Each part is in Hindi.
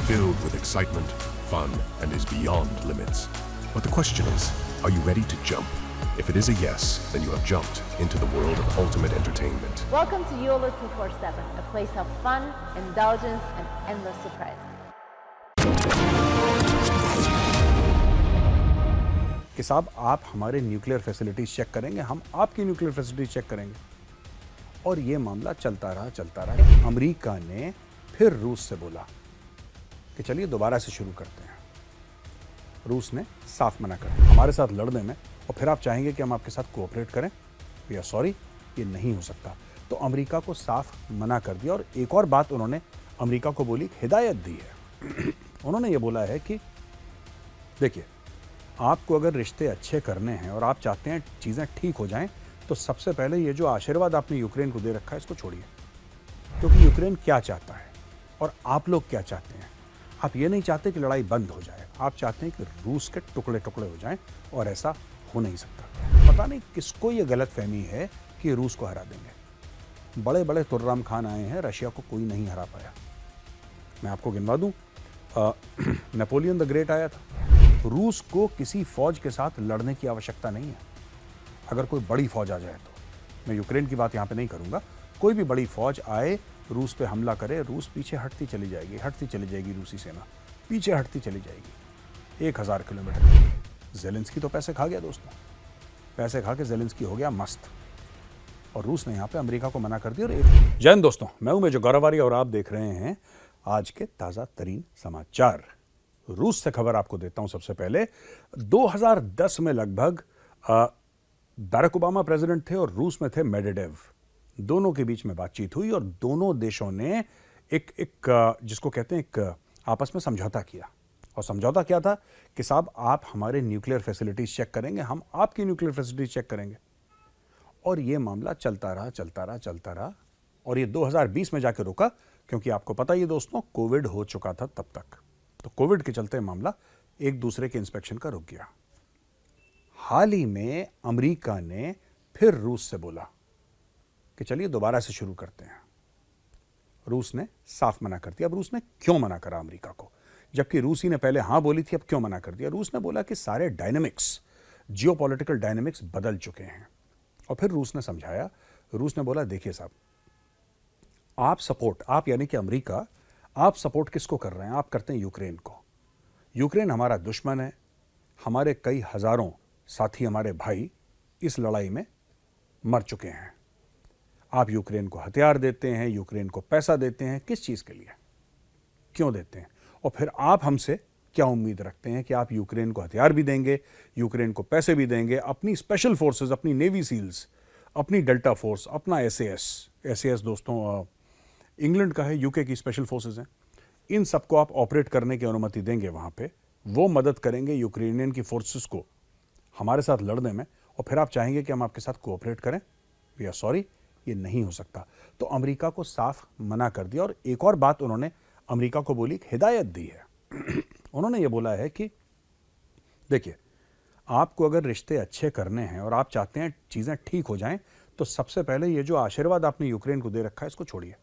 filled with excitement, fun, and is beyond limits. But the question is, are you ready to jump? If it is a yes, then you have jumped into the world of ultimate entertainment. Welcome to YOLO 247, a place of fun, indulgence, and endless surprises. कि साहब आप हमारे न्यूक्लियर फैसिलिटीज चेक करेंगे, हम आपकी न्यूक्लियर फैसिलिटीज चेक करेंगे। और ये मामला चलता रहा। अमेरिका ने फिर रूस से बोला कि चलिए दोबारा से शुरू करते हैं। रूस ने साफ मना कर दिया हमारे साथ लड़ने में, और फिर आप चाहेंगे कि हम आपके साथ कोऑपरेट करें। वी आर सॉरी, ये नहीं हो सकता। तो अमेरिका को साफ मना कर दिया। और एक और बात उन्होंने अमेरिका को बोली, हिदायत दी है। उन्होंने ये बोला है कि देखिए, आपको अगर रिश्ते अच्छे करने हैं और आप चाहते हैं चीज़ें ठीक हो जाएं, तो सबसे पहले ये जो आशीर्वाद आपने यूक्रेन को दे रखा है, इसको छोड़िए। क्योंकि यूक्रेन क्या चाहता है और आप लोग क्या चाहते हैं। आप ये नहीं चाहते कि लड़ाई बंद हो जाए, आप चाहते हैं कि रूस के टुकड़े टुकड़े हो जाएं, और ऐसा हो नहीं सकता। पता नहीं किसको ये गलत फहमी है कि रूस को हरा देंगे। बड़े बड़े तुर्राम खान आए हैं, रशिया को कोई नहीं हरा पाया। मैं आपको गिनवा दूं, नेपोलियन द ग्रेट आया था। रूस को किसी फौज के साथ लड़ने की आवश्यकता नहीं है। अगर कोई बड़ी फौज आ जाए तो, मैं यूक्रेन की बात यहाँ पे नहीं करूँगा, कोई भी बड़ी फौज आए, रूस पे हमला करे, रूस पीछे हटती चली जाएगी रूसी सेना पीछे हटती चली जाएगी 1000 किलोमीटर। ज़ेलेंस्की तो पैसे खा गया दोस्तों, पैसे खा के ज़ेलेंस्की हो गया मस्त। और रूस ने यहाँ पे अमेरिका को मना कर दिया। और जय हिंद दोस्तों, मैं हूं मेजर गौरव और आप देख रहे हैं आज के ताज़ा तरीन समाचार। रूस से खबर आपको देता हूं। सबसे पहले 2010 में लगभग बैरक ओबामा प्रेसिडेंट थे और रूस में थे मेडवेडेव। दोनों के बीच में बातचीत हुई और दोनों देशों ने एक जिसको कहते हैं एक आपस में समझौता किया। और समझौता क्या था कि साहब आप हमारे न्यूक्लियर फैसिलिटीज चेक करेंगे, हम आपकी न्यूक्लियर फैसिलिटीज चेक करेंगे। और ये मामला चलता रहा। और ये 2020 में जाके रुका, क्योंकि आपको पता ही दोस्तों, कोविड हो चुका था तब तक। तो कोविड के चलते मामला एक दूसरे के इंस्पेक्शन का रुक गया। हाल ही में अमेरिका ने फिर रूस से बोला कि चलिए दोबारा से शुरू करते हैं। रूस ने साफ मना कर दिया। अब रूस ने क्यों मना करा अमेरिका को, जबकि रूसी ने पहले हां बोली थी, अब क्यों मना कर दिया? रूस ने बोला कि सारे डायनेमिक्स, जियोपॉलिटिकल डायनेमिक्स बदल चुके हैं। और फिर रूस ने समझाया। रूस ने बोला, देखिए साहब, आप यानी कि अमेरिका, आप सपोर्ट किसको कर रहे हैं? आप करते हैं यूक्रेन को। यूक्रेन हमारा दुश्मन है। हमारे कई हजारों साथी, हमारे भाई इस लड़ाई में मर चुके हैं। आप यूक्रेन को हथियार देते हैं, यूक्रेन को पैसा देते हैं, किस चीज के लिए, क्यों देते हैं? और फिर आप हमसे क्या उम्मीद रखते हैं कि आप यूक्रेन को हथियार भी देंगे, यूक्रेन को पैसे भी देंगे, अपनी स्पेशल फोर्सेस, अपनी नेवी सील्स, अपनी डेल्टा फोर्स, अपना एसएएस दोस्तों इंग्लैंड का है, यूके की स्पेशल फोर्सेस हैं, इन सबको आप ऑपरेट करने की अनुमति देंगे वहां पे, वो मदद करेंगे यूक्रेनियन की फोर्सेस को हमारे साथ लड़ने में, और फिर आप चाहेंगे कि हम आपके साथ कोऑपरेट करें? वी आर सॉरी, ये नहीं हो सकता। तो अमेरिका को साफ मना कर दिया। और एक और बात उन्होंने अमेरिका को बोली, हिदायत दी है। उन्होंने ये बोला है कि देखिए, आपको अगर रिश्ते अच्छे करने हैं और आप चाहते हैं चीजें ठीक हो जाएं, तो सबसे पहले ये जो आशीर्वाद आपने यूक्रेन को दे रखा है, इसको छोड़िए।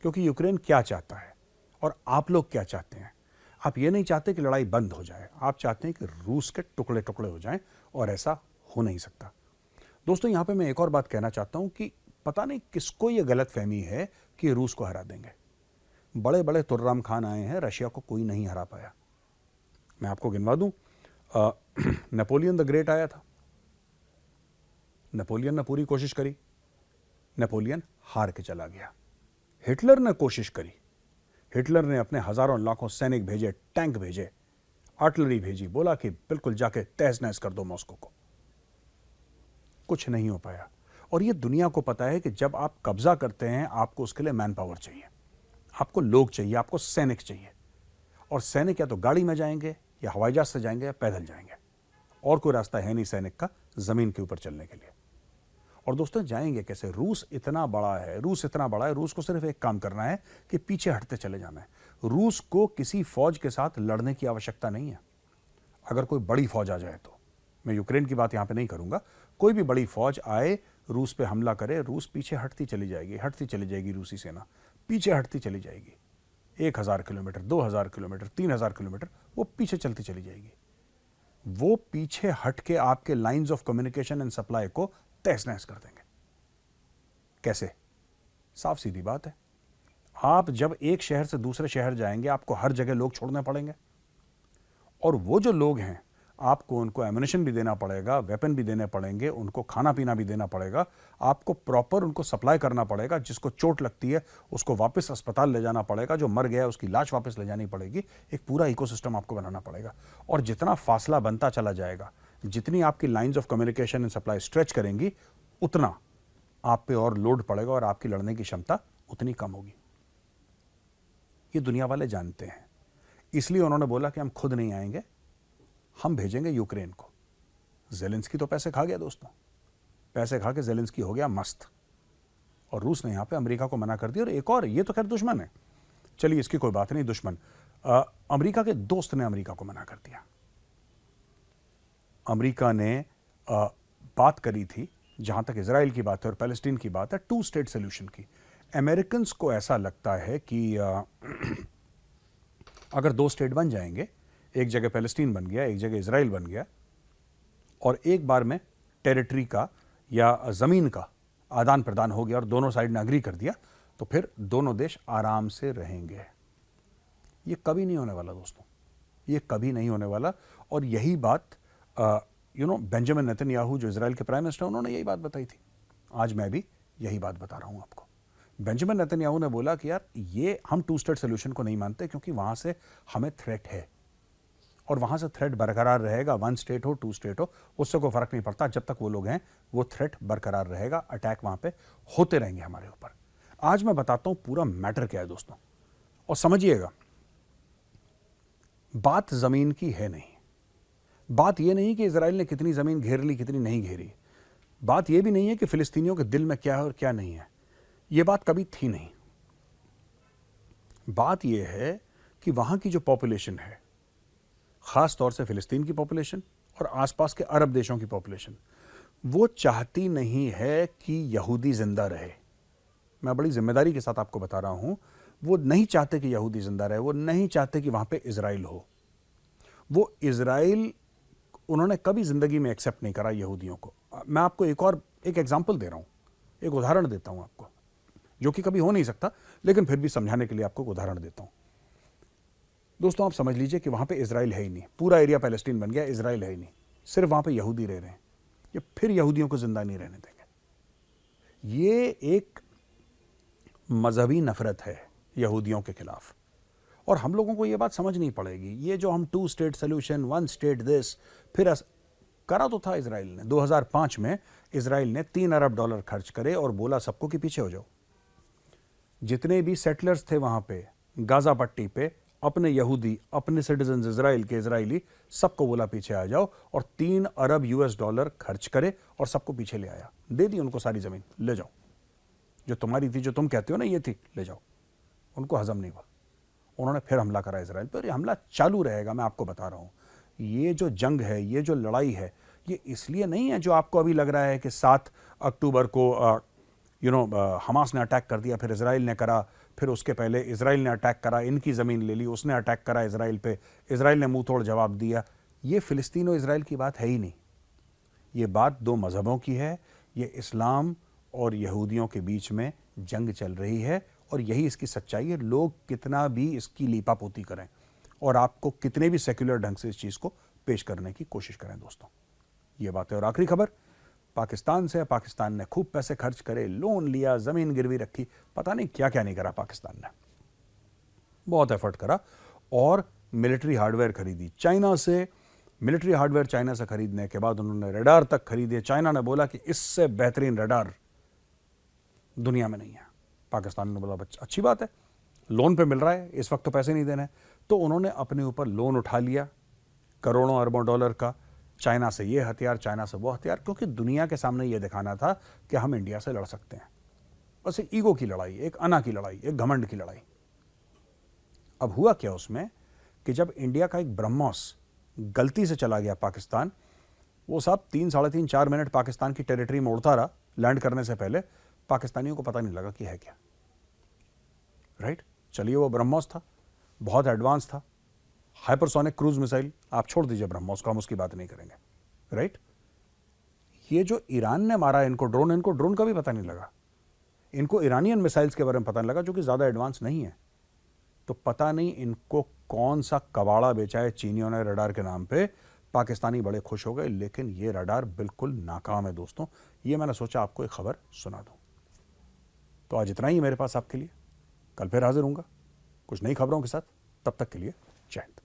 क्योंकि यूक्रेन क्या चाहता है और आप लोग क्या चाहते हैं। आप ये नहीं चाहते कि लड़ाई बंद हो जाए, आप चाहते हैं कि रूस के टुकड़े टुकड़े हो जाएं, और ऐसा हो नहीं सकता। दोस्तों, यहां पे मैं एक और बात कहना चाहता हूं कि पता नहीं किसको ये गलत फहमी है कि रूस को हरा देंगे। बड़े बड़े तुर्राम खान आए हैं, रशिया को कोई नहीं हरा पाया। मैं आपको गिनवा दूं, नेपोलियन द ग्रेट आया था। नेपोलियन ने पूरी कोशिश करी, नेपोलियन हार के चला गया। हिटलर ने कोशिश करी, हिटलर ने अपने हजारों लाखों सैनिक भेजे, टैंक भेजे, आर्टिलरी भेजी, बोला कि बिल्कुल जाके तहस नहस कर दो मॉस्को को। कुछ नहीं हो पाया। और ये दुनिया को पता है कि जब आप कब्जा करते हैं, आपको उसके लिए मैन पावर चाहिए, आपको लोग चाहिए, आपको सैनिक चाहिए। और सैनिक या तो गाड़ी में जाएंगे, या हवाई जहाज से जाएंगे, या पैदल जाएंगे। और कोई रास्ता है नहीं सैनिक का जमीन के ऊपर चलने के लिए। और दोस्तों, जाएंगे कैसे? रूस इतना बड़ा है, रूस को सिर्फ एक काम करना है कि पीछे हटते चले जाना है। रूस को किसी फौज के साथ लड़ने की आवश्यकता नहीं है। अगर कोई बड़ी फौज आ जाए तो, मैं यूक्रेन की बात यहां पे नहीं करूंगा, कोई भी बड़ी फौज आए, रूस पे हमला करे, रूस पीछे हटती चली जाएगी रूसी सेना पीछे हटती चली जाएगी 1000 किलोमीटर, 2000 किलोमीटर, 3000 किलोमीटर, वो पीछे चलती चली जाएगी। वो पीछे हट के आपके lines of communication and supply को तहस नहस कर देंगे। कैसे? साफ सीधी बात है, आप जब एक शहर से दूसरे शहर जाएंगे आपको हर जगह लोग छोड़ने पड़ेंगे, और वो जो लोग हैं आपको उनको एम्युनिशन भी देना पड़ेगा, वेपन भी देने पड़ेंगे, उनको खाना पीना भी देना पड़ेगा, आपको प्रॉपर उनको सप्लाई करना पड़ेगा। जिसको चोट लगती है उसको वापस अस्पताल ले जाना पड़ेगा, जो मर गया है उसकी लाश वापस ले जानी पड़ेगी। एक पूरा इकोसिस्टम आपको बनाना पड़ेगा, और जितना फासला बनता चला जाएगा, जितनी आपकी lines of communication and supply stretch करेंगी, उतना आप पे और लोड पड़ेगा और आपकी लड़ने की क्षमता उतनी कम होगी। ये दुनिया वाले जानते हैं, इसलिए उन्होंने बोला कि हम खुद नहीं आएंगे, हम भेजेंगे यूक्रेन को। ज़ेलेंस्की तो पैसे खा गया दोस्तों, पैसे खा के ज़ेलेंस्की हो गया मस्त, और रूस ने यहां पे अमेरिका को मना कर दिया। और एक और, ये तो खैर दुश्मन है, चलिए इसकी कोई बात नहीं, दुश्मन अमेरिका के दोस्त ने अमेरिका को मना कर दिया। अमेरिका ने बात करी थी, जहां तक इजराइल की बात है और पैलेस्टीन की बात है, 2 स्टेट सोल्यूशन की। अमेरिकन को ऐसा लगता है कि अगर 2 स्टेट बन जाएंगे, एक जगह पैलेस्टीन बन गया, एक जगह इजराइल बन गया, और एक बार में टेरिटरी का या ज़मीन का आदान प्रदान हो गया और दोनों साइड ने अग्री कर दिया, तो फिर दोनों देश आराम से रहेंगे। ये कभी नहीं होने वाला दोस्तों, ये कभी नहीं होने वाला। और यही बात बेंजामिन नेतन्याहू जो इजराइल के प्राइम मिनिस्टर, उन्होंने यही बात बताई थी। आज मैं भी यही बात बता रहा हूं आपको। बेंजामिन नेतन्याहू ने बोला कि यार, ये हम 2 स्टेट सोल्यूशन को नहीं मानते, क्योंकि वहां से हमें थ्रेट है, और वहां से थ्रेट बरकरार रहेगा। 1 स्टेट हो, 2 स्टेट हो, उससे कोई फर्क नहीं पड़ता। जब तक वो लोग हैं, वो थ्रेट बरकरार रहेगा, अटैक वहां पे होते रहेंगे हमारे ऊपर। आज मैं बताता हूं पूरा मैटर क्या है दोस्तों, और समझिएगा, बात जमीन की है नहीं। बात यह नहीं कि इजराइल ने कितनी जमीन घेर ली, कितनी नहीं घेरी। बात यह भी नहीं है कि फिलिस्तीनियों के दिल में क्या है और क्या नहीं है। यह बात कभी थी नहीं। बात यह है कि वहां की जो पॉपुलेशन है, खास तौर से फिलिस्तीन की पॉपुलेशन और आसपास के अरब देशों की पॉपुलेशन, वो चाहती नहीं है कि यहूदी जिंदा रहे। मैं बड़ी जिम्मेदारी के साथ आपको बता रहा हूं, वो नहीं चाहते कि यहूदी जिंदा रहे, वो नहीं चाहते कि वहां पे इजराइल हो। वो इजराइल उन्होंने कभी जिंदगी में एक्सेप्ट नहीं करा यहूदियों को। मैं आपको एक एग्जाम्पल दे रहा हूं, एक उदाहरण देता हूं आपको, जो कि कभी हो नहीं सकता, लेकिन फिर भी समझाने के लिए आपको एक उदाहरण देता हूं। दोस्तों, आप समझ लीजिए कि वहां पे इजराइल है ही नहीं, पूरा एरिया पैलेस्टीन बन गया, इजराइल है ही नहीं, सिर्फ वहां पे यहूदी रह रहे हैं। ये फिर यहूदियों को जिंदा नहीं रहने देंगे। ये एक मजहबी नफरत है यहूदियों के खिलाफ, और हम लोगों को ये बात समझनी पड़ेगी। ये जो हम 2 स्टेट सोल्यूशन, 1 स्टेट दिस, फिर करा तो था इजराइल ने। 2005 में इजराइल ने $3 अरब खर्च करे और बोला सबको कि पीछे हो जाओ। जितने भी सेटलर्स थे वहां पे गाजा पट्टी पे, अपने यहूदी, अपने सिटीजन इजराइल के इजरायली, सबको बोला पीछे आ जाओ, और $3 अरब खर्च करे और सबको पीछे ले आया। दे दी उनको सारी जमीन, ले जाओ, जो तुम्हारी थी, जो तुम कहते हो ना ये थी, ले जाओ। उनको हजम नहीं हुआ, उन्होंने फिर हमला करा इजराइल पर। ये हमला चालू रहेगा, मैं आपको बता रहा हूं। ये जो जंग है, ये जो लड़ाई है, ये इसलिए नहीं है जो आपको अभी लग रहा है कि 7 अक्टूबर को हमास ने अटैक कर दिया, फिर इजराइल ने करा, फिर उसके पहले इजराइल ने अटैक करा, इनकी ज़मीन ले ली, उसने अटैक करा इजराइल पे, इजराइल ने मुंह तोड़ जवाब दिया। ये फिलिस्तीन और इजराइल की बात है ही नहीं। ये बात 2 मजहबों की है। ये इस्लाम और यहूदियों के बीच में जंग चल रही है, और यही इसकी सच्चाई है। लोग कितना भी इसकी लीपापोती करें और आपको कितने भी सेक्युलर ढंग से इस चीज़ को पेश करने की कोशिश करें दोस्तों, ये बात है। और आखिरी खबर पाकिस्तान से। पाकिस्तान ने खूब पैसे खर्च करे, लोन लिया, ज़मीन गिरवी रखी, पता नहीं क्या क्या नहीं करा पाकिस्तान ने। बहुत एफर्ट करा और मिलिट्री हार्डवेयर खरीदी चाइना से। मिलिट्री हार्डवेयर चाइना से खरीदने के बाद उन्होंने रडार तक खरीदे। चाइना ने बोला कि इससे बेहतरीन रडार दुनिया में नहीं है। पाकिस्तान ने बोला अच्छी बात है, लोन पे मिल रहा है, इस वक्त तो पैसे नहीं देने। तो उन्होंने अपने ऊपर लोन उठा लिया करोड़ों अरबों डॉलर का, चाइना से ये हथियार, चाइना से वो हथियार, क्योंकि दुनिया के सामने ये दिखाना था कि हम इंडिया से लड़ सकते हैं। बस एक ईगो की लड़ाई, एक अना की लड़ाई, एक घमंड की लड़ाई। अब हुआ क्या उसमें कि जब इंडिया का एक ब्रह्मोस गलती से चला गया पाकिस्तान, वो साहब 3, साढ़े 3, 4 मिनट पाकिस्तान की टेरिटरी में उड़ता रहा लैंड करने से पहले। पाकिस्तानियों को पता नहीं लगा कि है क्या, राइट? चलिए वो ब्रह्मोस था, बहुत एडवांस था, हाइपरसोनिक क्रूज मिसाइल, आप छोड़ दीजिए ब्रह्मोस को, हम उसकी बात नहीं करेंगे, राइट। ये जो ईरान ने मारा इनको ड्रोन का भी पता नहीं लगा, इनको ईरानियन मिसाइल्स के बारे में पता नहीं लगा जो कि ज़्यादा एडवांस नहीं है। तो पता नहीं इनको कौन सा कबाड़ा बेचा है चीनियों ने रडार के नाम पे, पाकिस्तानी बड़े खुश हो गए, लेकिन ये रडार बिल्कुल नाकाम है दोस्तों। ये मैंने सोचा आपको एक खबर सुना दूं। तो आज इतना ही मेरे पास आपके लिए, कल फिर हाजिर हूंगा कुछ नई खबरों के साथ। तब तक के लिए जय हिंद।